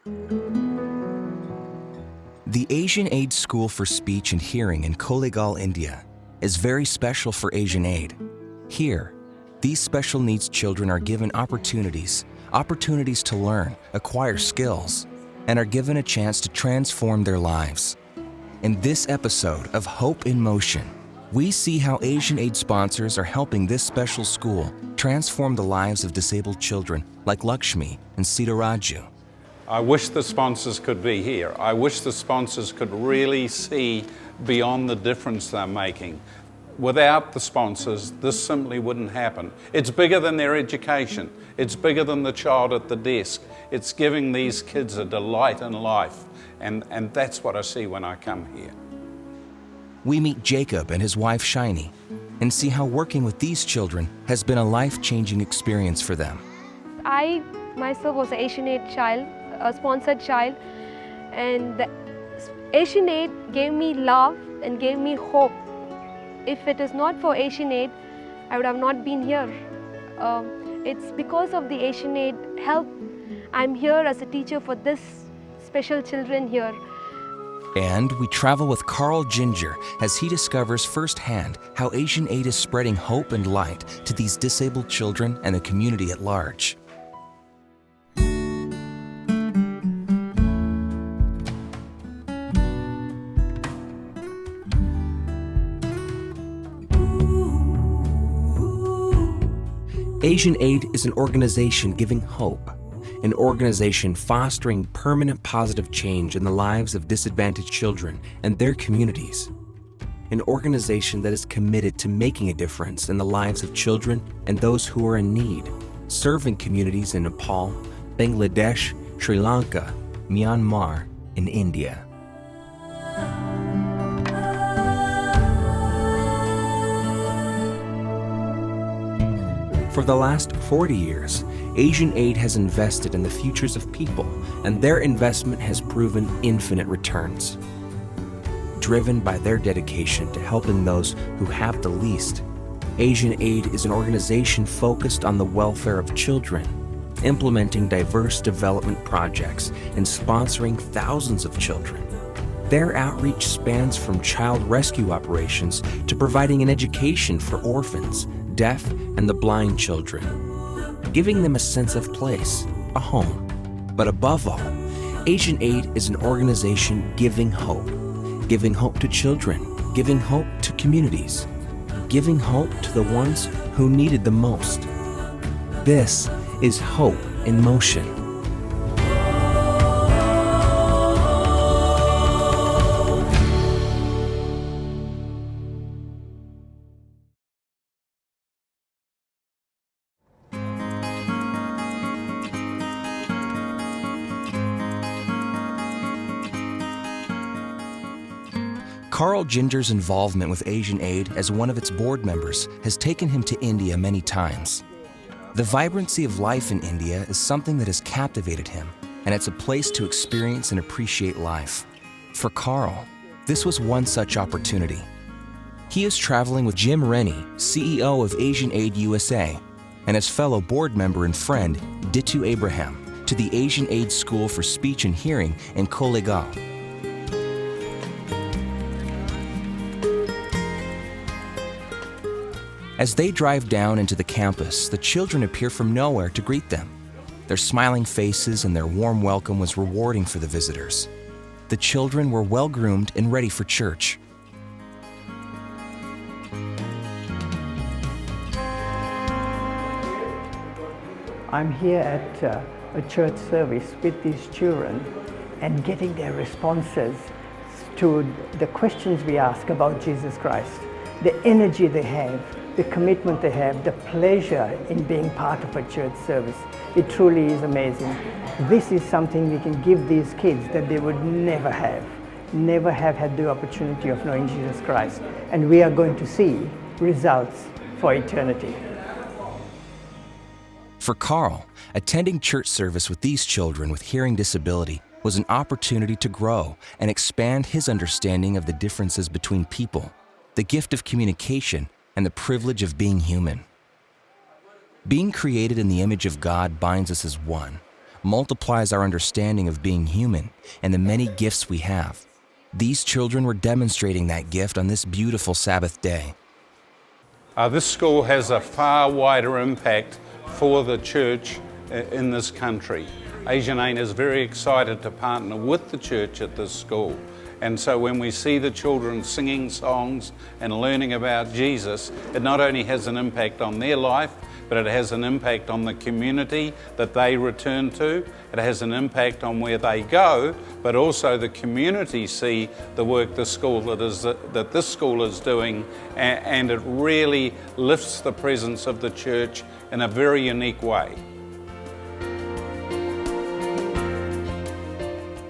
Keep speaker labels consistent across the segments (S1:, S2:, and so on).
S1: The Asian Aid School for Speech and Hearing in Kollegal, India, is very special for Asian Aid. Here, these special needs children are given opportunities to learn, acquire skills, and are given a chance to transform their lives. In this episode of Hope in Motion, we see how Asian Aid sponsors are helping this special school transform the lives of disabled children like Lakshmi and Sitaraju.
S2: I wish the sponsors could be here. I wish the sponsors could really see beyond the difference they're making. Without the sponsors, this simply wouldn't happen. It's bigger than their education. It's bigger than the child at the desk. It's giving these kids a delight in life. And that's what I see when I come here.
S1: We meet Jacob and his wife Shiny and see how working with these children has been a life-changing experience for them.
S3: I myself was an Asian Aid child, a sponsored child, and the Asian Aid gave me love and gave me hope. If it is not for Asian Aid, I would have not been here. It's because of the Asian Aid help I'm here as a teacher for this special children here.
S1: And we travel with Carl Ginger as he discovers firsthand how Asian Aid is spreading hope and light to these disabled children and the community at large. Asian Aid is an organization giving hope, an organization fostering permanent positive change in the lives of disadvantaged children and their communities, an organization that is committed to making a difference in the lives of children and those who are in need, serving communities in Nepal, Bangladesh, Sri Lanka, Myanmar, and India. For the last 40 years, Asian Aid has invested in the futures of people, and their investment has proven infinite returns. Driven by their dedication to helping those who have the least, Asian Aid is an organization focused on the welfare of children, implementing diverse development projects and sponsoring thousands of children. Their outreach spans from child rescue operations to providing an education for orphans, deaf, and the blind children, giving them a sense of place, a home. But above all, Asian Aid is an organization giving hope to children, giving hope to communities, giving hope to the ones who need it the most. This is Hope in Motion. Carl Ginger's involvement with Asian Aid as one of its board members has taken him to India many times. The vibrancy of life in India is something that has captivated him, and it's a place to experience and appreciate life. For Carl, this was one such opportunity. He is traveling with Jim Rennie, CEO of Asian Aid USA, and his fellow board member and friend, Ditu Abraham, to the Asian Aid School for Speech and Hearing in Kollegal. As they drive down into the campus, the children appear from nowhere to greet them. Their smiling faces and their warm welcome was rewarding for the visitors. The children were well-groomed and ready for church.
S4: I'm here at a church service with these children and getting their responses to the questions we ask about Jesus Christ, the energy they have, the commitment they have, the pleasure in being part of a church service. It truly is amazing. This is something we can give these kids that they would never have had the opportunity of knowing Jesus Christ. And we are going to see results for eternity.
S1: For Carl, attending church service with these children with hearing disability was an opportunity to grow and expand his understanding of the differences between people, the gift of communication, and the privilege of being human. Being created in the image of God binds us as one, multiplies our understanding of being human and the many gifts we have. These children were demonstrating that gift on this beautiful Sabbath day.
S2: This school has a far wider impact for the church in this country. Asian Aid is very excited to partner with the church at this school. And so when we see the children singing songs and learning about Jesus, it not only has an impact on their life, but it has an impact on the community that they return to. It has an impact on where they go, but also the community see the work that this school is doing, and it really lifts the presence of the church in a very unique way.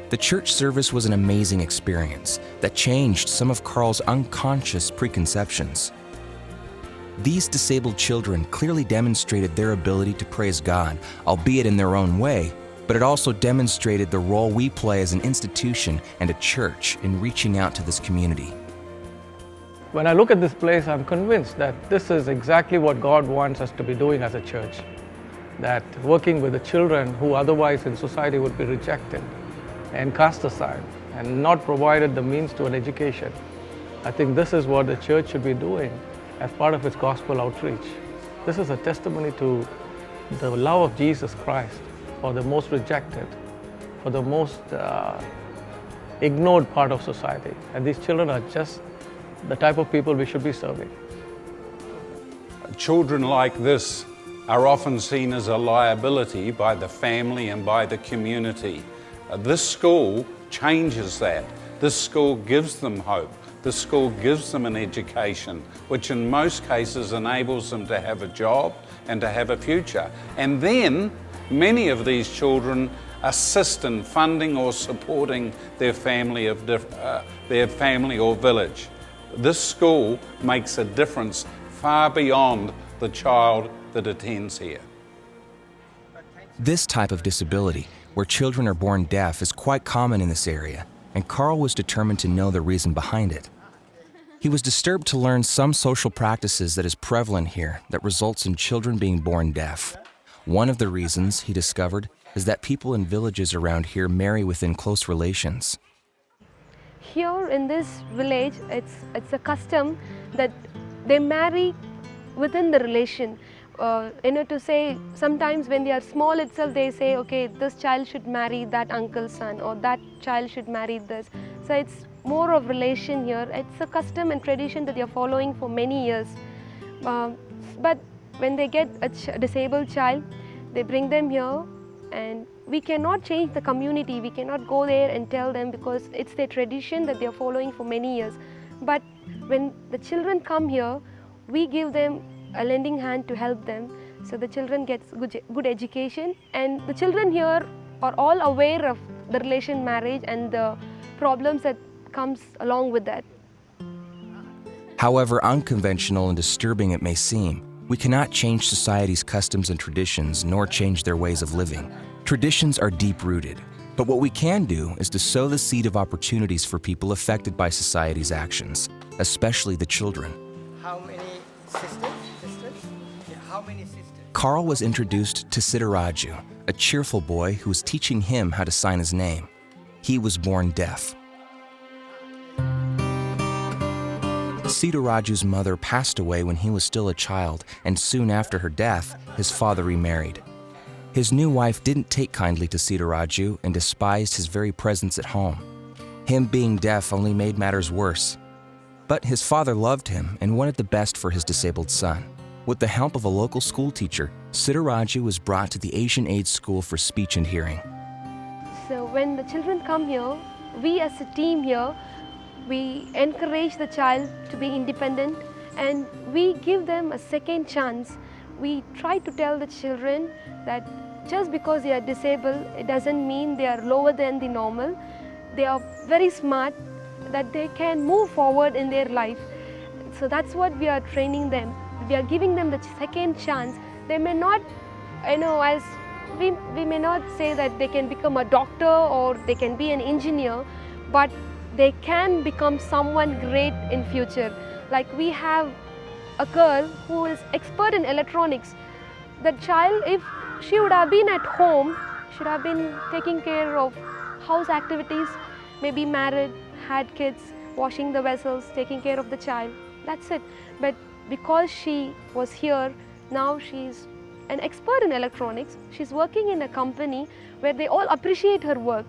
S1: The church service was an amazing experience that changed some of Carl's unconscious preconceptions. These disabled children clearly demonstrated their ability to praise God, albeit in their own way, but it also demonstrated the role we play as an institution and a church in reaching out to this community.
S5: When I look at this place, I'm convinced that this is exactly what God wants us to be doing as a church. That working with the children who otherwise in society would be rejected and cast aside and not provided the means to an education. I think this is what the church should be doing as part of its gospel outreach. This is a testimony to the love of Jesus Christ for the most rejected, for the most ignored part of society. And these children are just the type of people we should be serving.
S2: Children like this are often seen as a liability by the family and by the community. This school changes that. This school gives them hope. This school gives them an education, which in most cases enables them to have a job and to have a future. And then many of these children assist in funding or supporting their family or village. This school makes a difference far beyond the child that attends here.
S1: This type of disability, where children are born deaf, is quite common in this area, and Carl was determined to know the reason behind it. He was disturbed to learn some social practices that is prevalent here that results in children being born deaf. One of the reasons, he discovered, is that people in villages around here marry within close relations.
S3: Here in this village, it's a custom that they marry within the relation. To say, sometimes when they are small itself, they say, okay, this child should marry that uncle's son, or that child should marry this. So it's more of relation here. It's a custom and tradition that they are following for many years. But when they get a disabled child, they bring them here, and we cannot change the community. We cannot go there and tell them, because it's their tradition that they are following for many years. But when the children come here, we give them a lending hand to help them, so the children get good education. And the children here are all aware of the relation marriage and the problems that comes along with that.
S1: However unconventional and disturbing it may seem, we cannot change society's customs and traditions, nor change their ways of living. Traditions are deep-rooted, but what we can do is to sow the seed of opportunities for people affected by society's actions, especially the children.
S4: How many sisters? Yeah, how many sisters?
S1: Carl was introduced to Sitaraju, a cheerful boy who was teaching him how to sign his name. He was born deaf. Sitaraju's mother passed away when he was still a child, and soon after her death, his father remarried. His new wife didn't take kindly to Sitaraju and despised his very presence at home. Him being deaf only made matters worse. But his father loved him and wanted the best for his disabled son. With the help of a local school teacher, Sitaraju was brought to the Asian Aid School for Speech and Hearing.
S3: So when the children come here, we as a team here, we encourage the child to be independent, and we give them a second chance. We try to tell the children that just because they are disabled, it doesn't mean they are lower than the normal. They are very smart, that they can move forward in their life. So that's what we are training them. We are giving them the second chance. They may not, as we may not say that they can become a doctor or they can be an engineer, but they can become someone great in future. Like we have a girl who is expert in electronics. The child, if she would have been at home, should have been taking care of house activities, maybe married, had kids, washing the vessels, taking care of the child. That's it. But because she was here, now she's an expert in electronics. She's working in a company where they all appreciate her work.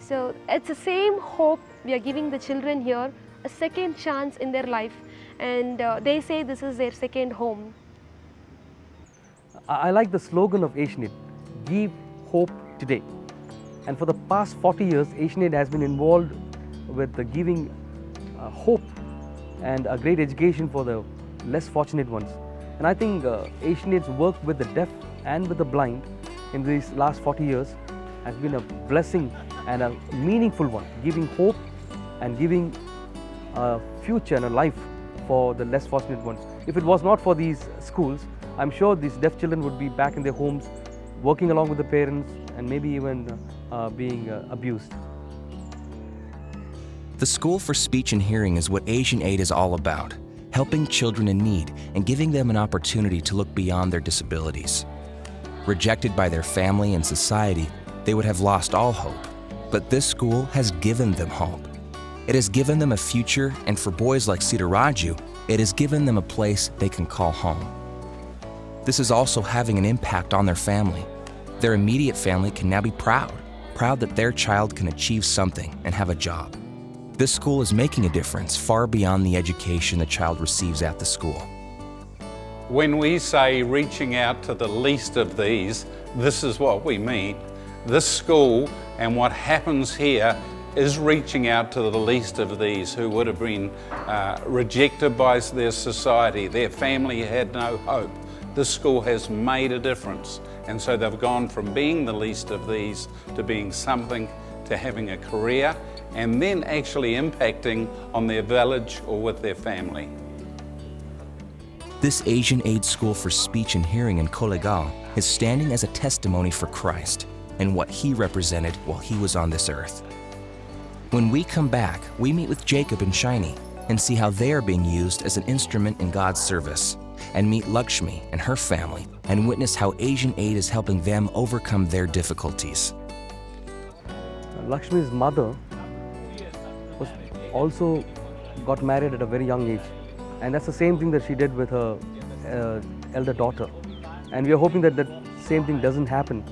S3: So it's the same hope we are giving the children here, a second chance in their life. And they say this is their second home.
S6: I like the slogan of Asianate, give hope today. And for the past 40 years, Asianate has been involved with the giving hope and a great education for the less fortunate ones. And I think Asianate's work with the deaf and with the blind in these last 40 years has been a blessing and a meaningful one, giving hope and giving a future and a life for the less fortunate ones. If it was not for these schools, I'm sure these deaf children would be back in their homes, working along with the parents and maybe even being abused.
S1: The School for Speech and Hearing is what AsianAid is all about, helping children in need and giving them an opportunity to look beyond their disabilities. Rejected by their family and society, they would have lost all hope. But this school has given them hope. It has given them a future, and for boys like Sitaraju, it has given them a place they can call home. This is also having an impact on their family. Their immediate family can now be proud that their child can achieve something and have a job. This school is making a difference far beyond the education the child receives at the school.
S2: When we say reaching out to the least of these, this is what we mean. This school and what happens here is reaching out to the least of these who would have been rejected by their society. Their family had no hope. This school has made a difference, and so they've gone from being the least of these to being something, to having a career, and then actually impacting on their village or with their family.
S1: This AsianAid School for Speech and Hearing in Kollegal is standing as a testimony for Christ and what He represented while He was on this earth. When we come back, we meet with Jacob and Shiny and see how they are being used as an instrument in God's service, and meet Lakshmi and her family and witness how AsianAid is helping them overcome their difficulties.
S6: Lakshmi's mother also got married at a very young age, and that's the same thing that she did with her elder daughter. And we are hoping that that same thing doesn't happen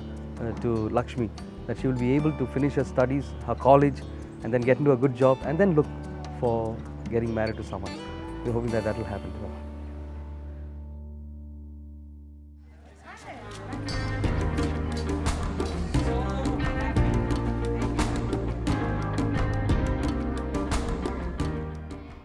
S6: to Lakshmi, that she will be able to finish her studies, her college, and then get into a good job and then look for getting married to someone. We're hoping that that will happen to her.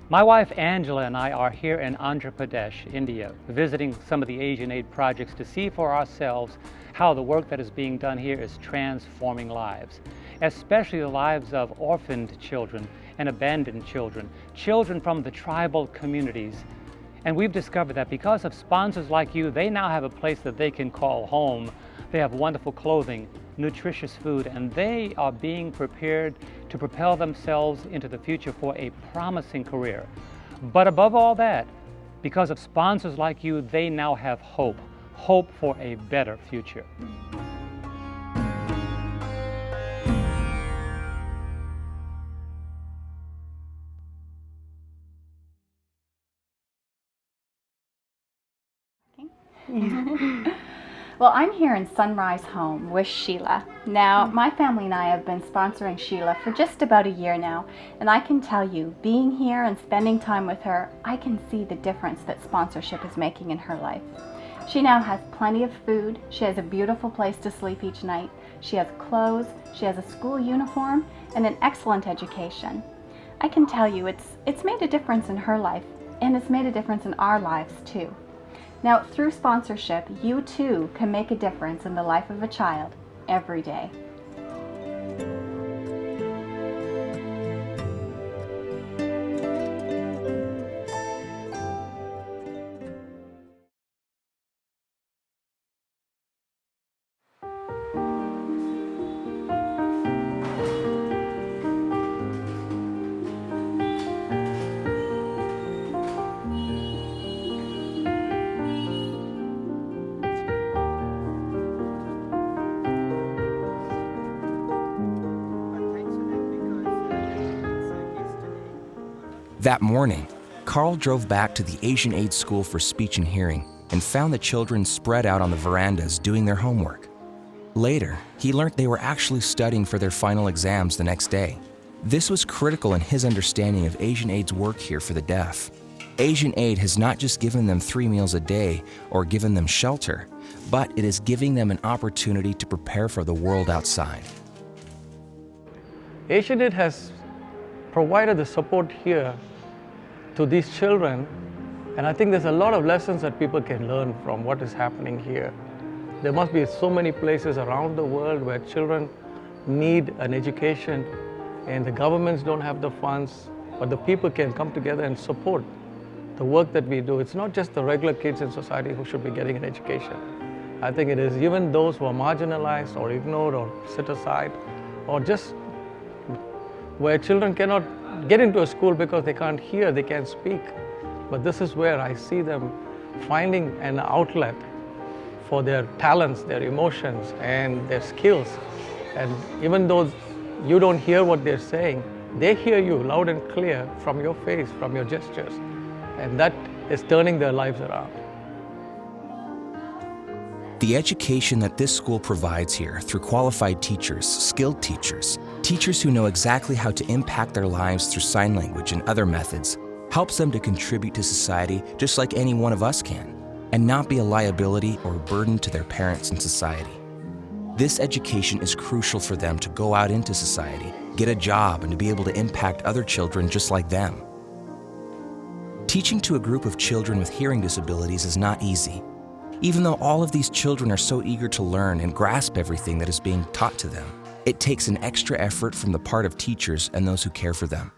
S7: My wife Angela and I are here in Andhra Pradesh, India, visiting some of the AsianAid projects to see for ourselves how the work that is being done here is transforming lives, especially the lives of orphaned children and abandoned children, children from the tribal communities. And we've discovered that because of sponsors like you, they now have a place that they can call home. They have wonderful clothing, nutritious food, and they are being prepared to propel themselves into the future for a promising career. But above all that, because of sponsors like you, they now have hope, hope for a better future.
S8: Well, I'm here in Sunrise Home with Sheila. Now, my family and I have been sponsoring Sheila for just about a year now, and I can tell you, being here and spending time with her, I can see the difference that sponsorship is making in her life. She now has plenty of food, she has a beautiful place to sleep each night, she has clothes, she has a school uniform, and an excellent education. I can tell you, it's made a difference in her life, and it's made a difference in our lives too. Now, through sponsorship, you too can make a difference in the life of a child every day.
S1: That morning, Carl drove back to the Asian Aid School for Speech and Hearing and found the children spread out on the verandas doing their homework. Later, he learned they were actually studying for their final exams the next day. This was critical in his understanding of Asian Aid's work here for the deaf. Asian Aid has not just given them 3 meals a day or given them shelter, but it is giving them an opportunity to prepare for the world outside.
S5: Asian Aid has provided the support here to these children, and I think there's a lot of lessons that people can learn from what is happening here. There must be so many places around the world where children need an education and the governments don't have the funds, but the people can come together and support the work that we do. It's not just the regular kids in society who should be getting an education. I think it is even those who are marginalized or ignored or set aside, or just where children cannot get into a school because they can't hear, they can't speak. But this is where I see them finding an outlet for their talents, their emotions, and their skills. And even though you don't hear what they're saying, they hear you loud and clear from your face, from your gestures. And that is turning their lives around.
S1: The education that this school provides here through qualified teachers, skilled teachers, teachers who know exactly how to impact their lives through sign language and other methods, helps them to contribute to society just like any one of us can, and not be a liability or a burden to their parents and society. This education is crucial for them to go out into society, get a job, and to be able to impact other children just like them. Teaching to a group of children with hearing disabilities is not easy. Even though all of these children are so eager to learn and grasp everything that is being taught to them, it takes an extra effort from the part of teachers and those who care for them.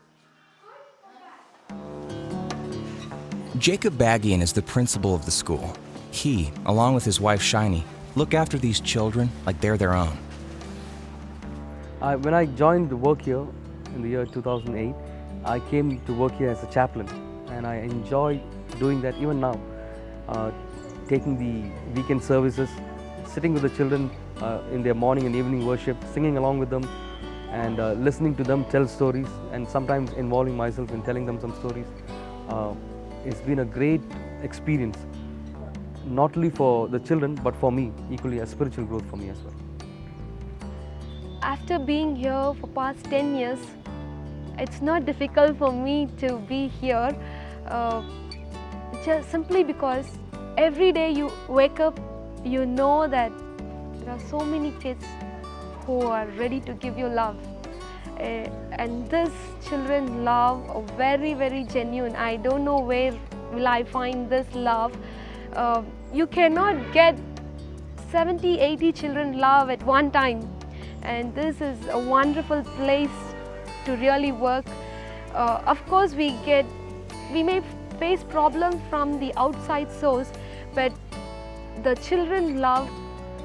S1: Jacob Bagian is the principal of the school. He, along with his wife Shiny, look after these children like they're their own.
S6: When I joined the work here in the year 2008, I came to work here as a chaplain, and I enjoy doing that even now. Taking the weekend services, sitting with the children in their morning and evening worship, singing along with them, and listening to them tell stories, and sometimes involving myself in telling them some stories. It's been a great experience, not only for the children, but for me, equally a spiritual growth for me as well.
S3: After being here for past 10 years, it's not difficult for me to be here, just simply because every day you wake up, you know that there are so many kids who are ready to give you love. And these children love are very, very genuine. I don't know where will I find this love. You cannot get 70, 80 children love at one time. And this is a wonderful place to really work. Of course, we may face problems from the outside source, but the children love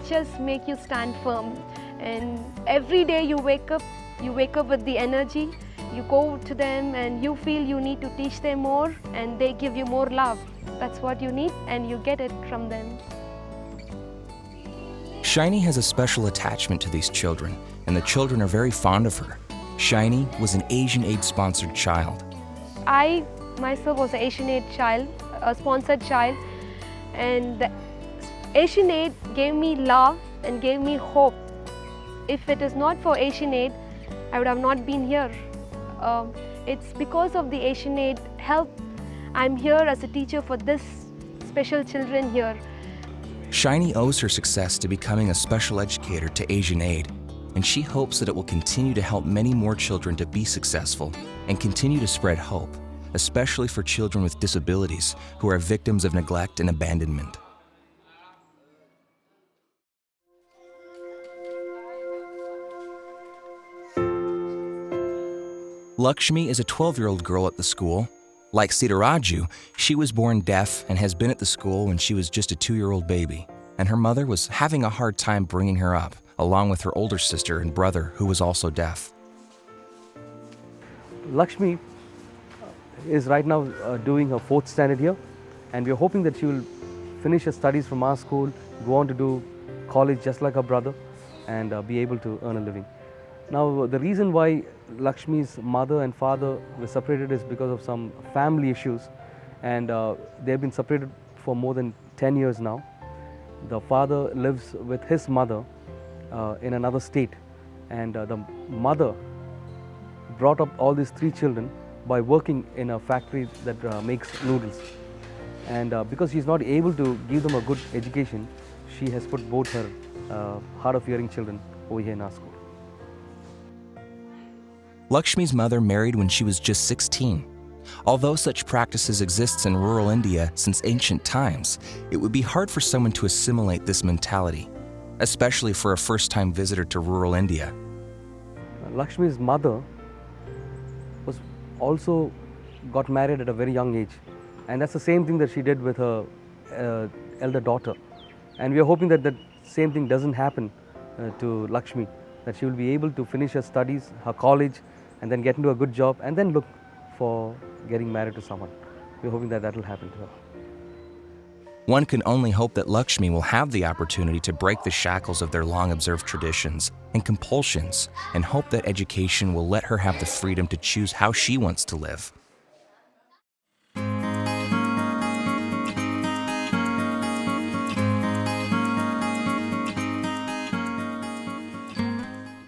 S3: just make you stand firm. And every day you wake up with the energy. You go to them and you feel you need to teach them more, and they give you more love. That's what you need, and you get it from them.
S1: Shiny has a special attachment to these children, and the children are very fond of her. Shiny was an Asian Aid sponsored child.
S3: I myself was an Asian Aid child, a sponsored child, and the Asian Aid gave me love and gave me hope. If it is not for Asian Aid, I would have not been here. It's because of the Asian Aid help I'm here as a teacher for this special children here.
S1: Shiny owes her success to becoming a special educator to Asian Aid, and she hopes that it will continue to help many more children to be successful and continue to spread hope, especially for children with disabilities who are victims of neglect and abandonment. Lakshmi is a 12-year-old girl at the school. Like Sitaraju, she was born deaf and has been at the school when she was just a 2-year-old baby, and her mother was having a hard time bringing her up, along with her older sister and brother who was also deaf.
S6: Lakshmi is right now doing her 4th standard here, and we're hoping that she will finish her studies from our school, go on to do college just like her brother, and be able to earn a living. Now, the reason why Lakshmi's mother and father were separated is because of some family issues, and they've been separated for more than 10 years now. The father lives with his mother in another state, and the mother brought up all these 3 children by working in a factory that makes noodles. And because she's not able to give them a good education, she has put both her hard of hearing children over here in our school.
S1: Lakshmi's mother married when she was just 16. Although such practices exist in rural India since ancient times, it would be hard for someone to assimilate this mentality, especially for a first-time visitor to rural India.
S6: Lakshmi's mother was also got married at a very young age, and that's the same thing that she did with her elder daughter. And we are hoping that that same thing doesn't happen to Lakshmi, that she will be able to finish her studies, her college, and then get into a good job, and then look for getting married to someone. We're hoping that that will happen to her.
S1: One can only hope that Lakshmi will have the opportunity to break the shackles of their long-observed traditions and compulsions, and hope that education will let her have the freedom to choose how she wants to live.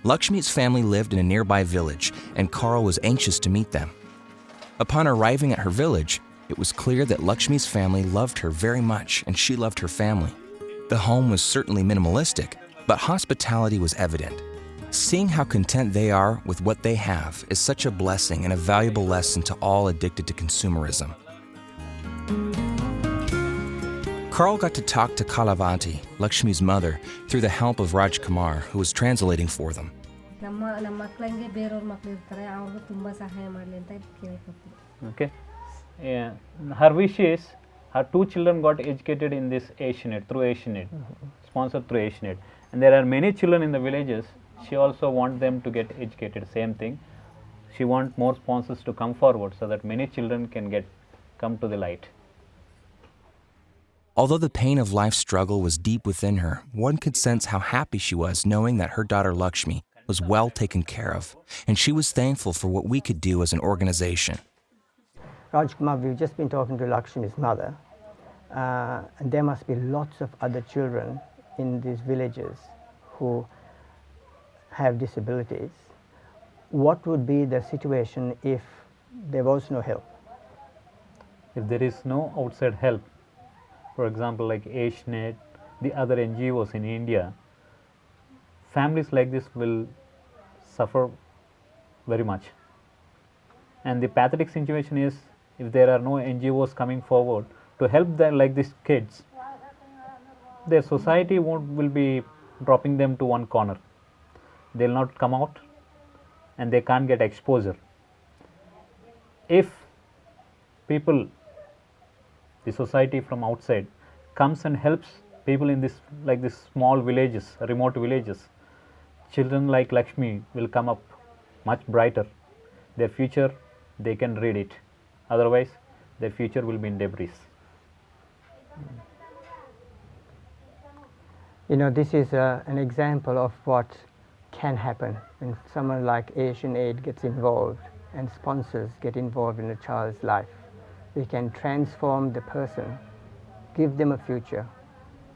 S1: Lakshmi's family lived in a nearby village, and Carl was anxious to meet them. Upon arriving at her village, it was clear that Lakshmi's family loved her very much, and she loved her family. The home was certainly minimalistic, but hospitality was evident. Seeing how content they are with what they have is such a blessing and a valuable lesson to all addicted to consumerism. Carl got to talk to Kalavanti, Lakshmi's mother, through the help of Raj Kumar, who was translating for them.
S9: Okay. Yeah. Her wish is her 2 children got educated in this Asianet, through Asianet, sponsored through Asianet. And there are many children in the villages. She also wants them to get educated, same thing. She wants more sponsors to come forward so that many children can come to the light.
S1: Although the pain of life's struggle was deep within her, one could sense how happy she was knowing that her daughter Lakshmi was well taken care of, and she was thankful for what we could do as an organization.
S4: Raj Kumar, we've just been talking to Lakshmi's mother, and there must be lots of other children in these villages who have disabilities. What would be the situation if there was no help?
S9: If there is no outside help, for example like Asianet, the other NGOs in India, families like this will suffer very much. And the pathetic situation is, if there are no NGOs coming forward to help them like these kids, their society will be dropping them to one corner. They will not come out and they can't get exposure. If people, the society from outside, comes and helps people in this small villages, remote villages, children like Lakshmi will come up much brighter. Their future, they can read it. Otherwise, their future will be in debris.
S4: You know, this is an example of what can happen when someone like AsianAid gets involved and sponsors get involved in a child's life. We can transform the person, give them a future,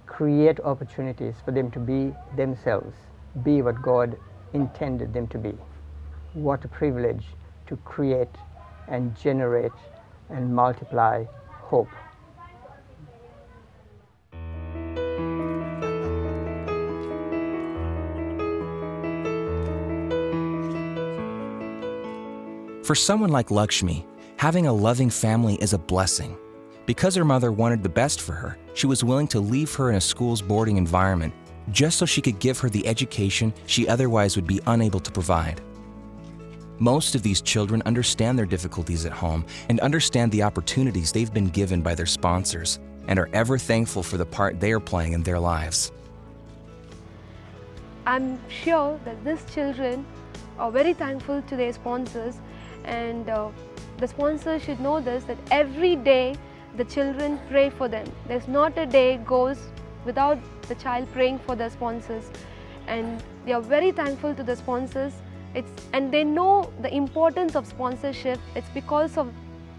S4: create opportunities for them to be themselves, be what God intended them to be. What a privilege to create and generate and multiply hope.
S1: For someone like Lakshmi, having a loving family is a blessing. Because her mother wanted the best for her, she was willing to leave her in a school's boarding environment just so she could give her the education she otherwise would be unable to provide. Most of these children understand their difficulties at home and understand the opportunities they've been given by their sponsors and are ever thankful for the part they are playing in their lives.
S3: I'm sure that these children are very thankful to their sponsors, and the sponsors should know this, that every day the children pray for them. There's not a day goes without the child praying for the sponsors, and they are very thankful to the sponsors And they know the importance of sponsorship. It's because of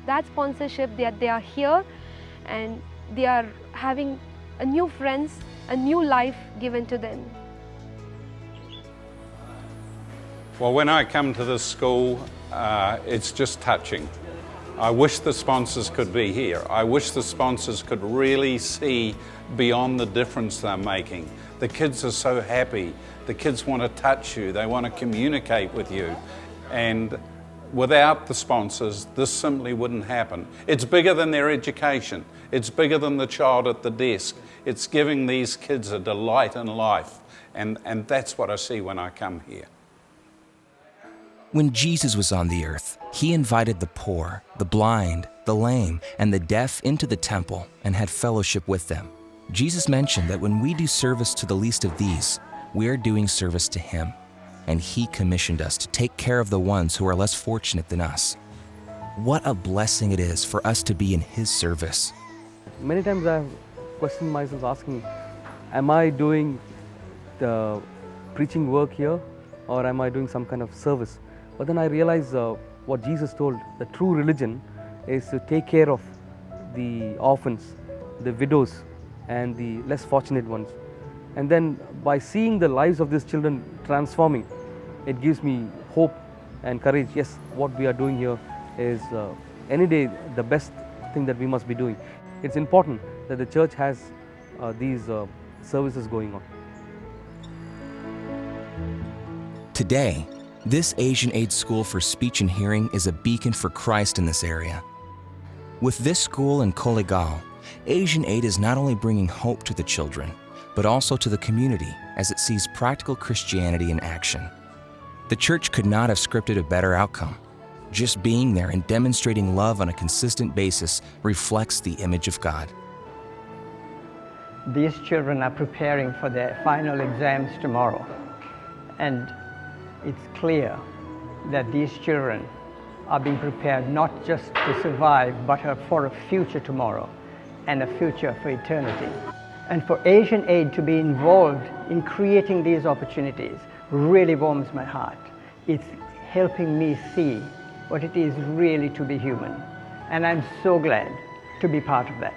S3: that sponsorship that they are here and they are having a new friends, a new life given to them.
S2: Well, when I come to this school, it's just touching. I wish the sponsors could be here. I wish the sponsors could really see beyond the difference they're making. The kids are so happy. The kids want to touch you. They want to communicate with you. And without the sponsors, this simply wouldn't happen. It's bigger than their education. It's bigger than the child at the desk. It's giving these kids a delight in life. And that's what I see when I come here.
S1: When Jesus was on the earth, he invited the poor, the blind, the lame, and the deaf into the temple and had fellowship with them. Jesus mentioned that when we do service to the least of these, we are doing service to him, and he commissioned us to take care of the ones who are less fortunate than us. What a blessing it is for us to be in his service.
S6: Many times I have questioned myself asking, am I doing the preaching work here or am I doing some kind of service? But then I realize what Jesus told, the true religion is to take care of the orphans, the widows, and the less fortunate ones. And then by seeing the lives of these children transforming, it gives me hope and courage. Yes, what we are doing here is any day the best thing that we must be doing. It's important that the church has these services going on.
S1: Today, this Asian Aid School for Speech and Hearing is a beacon for Christ in this area. With this school in Kolegaon, Asian Aid is not only bringing hope to the children, but also to the community as it sees practical Christianity in action. The church could not have scripted a better outcome. Just being there and demonstrating love on a consistent basis reflects the image of God.
S4: These children are preparing for their final exams tomorrow, and it's clear that these children are being prepared not just to survive, but for a future tomorrow and a future for eternity. And for Asian Aid to be involved in creating these opportunities really warms my heart. It's helping me see what it is really to be human. And I'm so glad to be part of that.